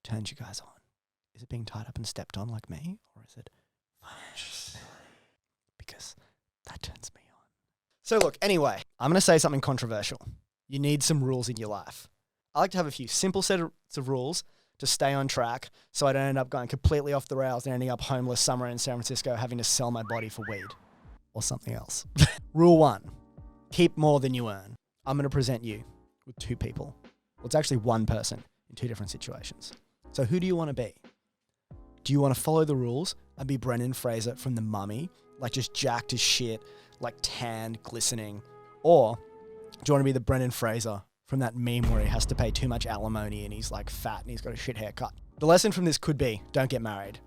What turns you guys on? Is it being tied up and stepped on like me? Or is it financial? Because that turns me on. So look, anyway, I'm going to say something controversial. You need some rules in your life. I like to have a few simple sets of rules to stay on track so I don't end up going completely off the rails and ending up homeless somewhere in San Francisco having to sell my body for weed or something else. Rule 1, keep more than you earn. I'm going to present you with 2 people. Well, it's actually 1 person in 2 different situations. So who do you want to be? Do you want to follow the rules and be Brendan Fraser from The Mummy, like just jacked as shit, like tanned, glistening? Or do you want to be the Brendan Fraser from that meme where he has to pay too much alimony and he's like fat and he's got a shit haircut? The lesson from this could be, don't get married.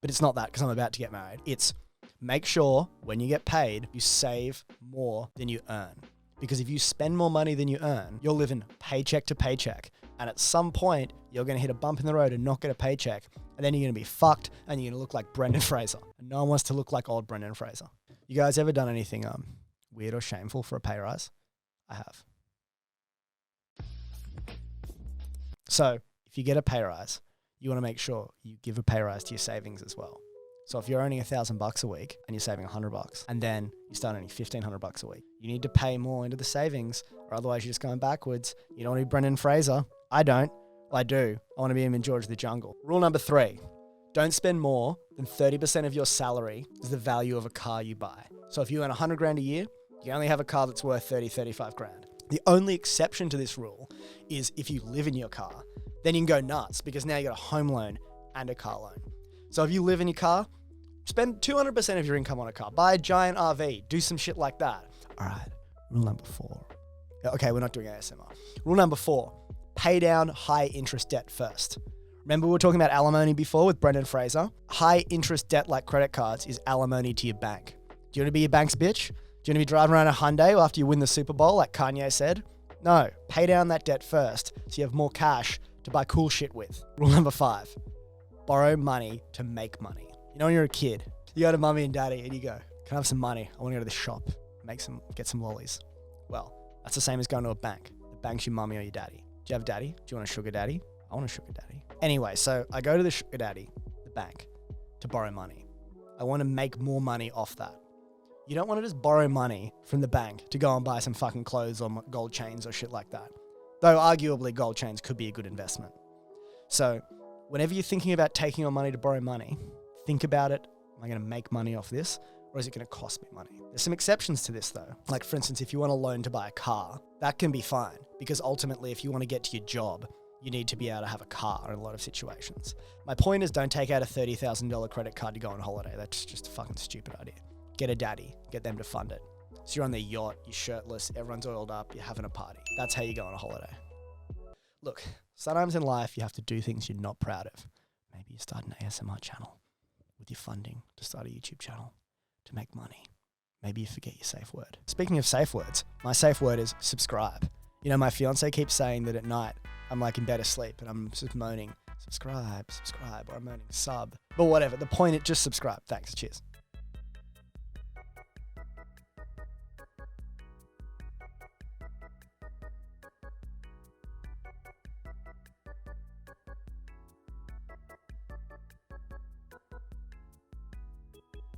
But it's not that, because I'm about to get married. It's make sure when you get paid, you save more than you earn. Because if you spend more money than you earn, you're living paycheck to paycheck. And at some point, you're going to hit a bump in the road and not get a paycheck. And then you're going to be fucked and you're going to look like Brendan Fraser. And no one wants to look like old Brendan Fraser. You guys ever done anything weird or shameful for a pay rise? I have. So if you get a pay rise, you want to make sure you give a pay rise to your savings as well. So if you're earning $1,000 a week and you're saving $100 and then you start earning $1,500 a week, you need to pay more into the savings or otherwise you're just going backwards. You don't want to be Brendan Fraser. I don't. Well, I do. I want to be him in George of the Jungle. Rule number 3, don't spend more than 30% of your salary is the value of a car you buy. So if you earn $100,000 a year, you only have a car that's worth $35,000. The only exception to this rule is if you live in your car, then you can go nuts because now you got a home loan and a car loan. So if you live in your car, spend 200% of your income on a car. Buy a giant RV. Do some shit like that. All right. Rule number 4. Okay, we're not doing ASMR. Rule number 4, pay down high interest debt first. Remember we were talking about alimony before with Brendan Fraser? High interest debt like credit cards is alimony to your bank. Do you want to be your bank's bitch? Do you want to be driving around a Hyundai after you win the Super Bowl like Kanye said? No, pay down that debt first so you have more cash to buy cool shit with. Rule number 5, borrow money to make money. You know when you're a kid, you go to mummy and daddy and you go, can I have some money? I want to go to the shop, get some lollies. Well, that's the same as going to a bank. The bank's your mummy or your daddy. Do you have a daddy? Do you want a sugar daddy? I want a sugar daddy. Anyway, so I go to the sugar daddy, the bank, to borrow money. I want to make more money off that. You don't want to just borrow money from the bank to go and buy some fucking clothes or gold chains or shit like that. Though arguably gold chains could be a good investment. So whenever you're thinking about taking your money to borrow money, think about it. Am I going to make money off this or is it going to cost me money? There's some exceptions to this though. Like for instance, if you want a loan to buy a car, that can be fine because ultimately if you want to get to your job, you need to be able to have a car in a lot of situations. My point is don't take out a $30,000 credit card to go on holiday. That's just a fucking stupid idea. Get a daddy, get them to fund it. So you're on their yacht, you're shirtless, everyone's oiled up, you're having a party. That's how you go on a holiday. Look, sometimes in life you have to do things you're not proud of. Maybe you start an ASMR channel with your funding to start a YouTube channel to make money. Maybe you forget your safe word. Speaking of safe words, my safe word is subscribe. You know, my fiance keeps saying that at night I'm like in bed asleep and I'm just moaning, subscribe, or I'm moaning sub. But whatever, the point is just subscribe. Thanks, cheers.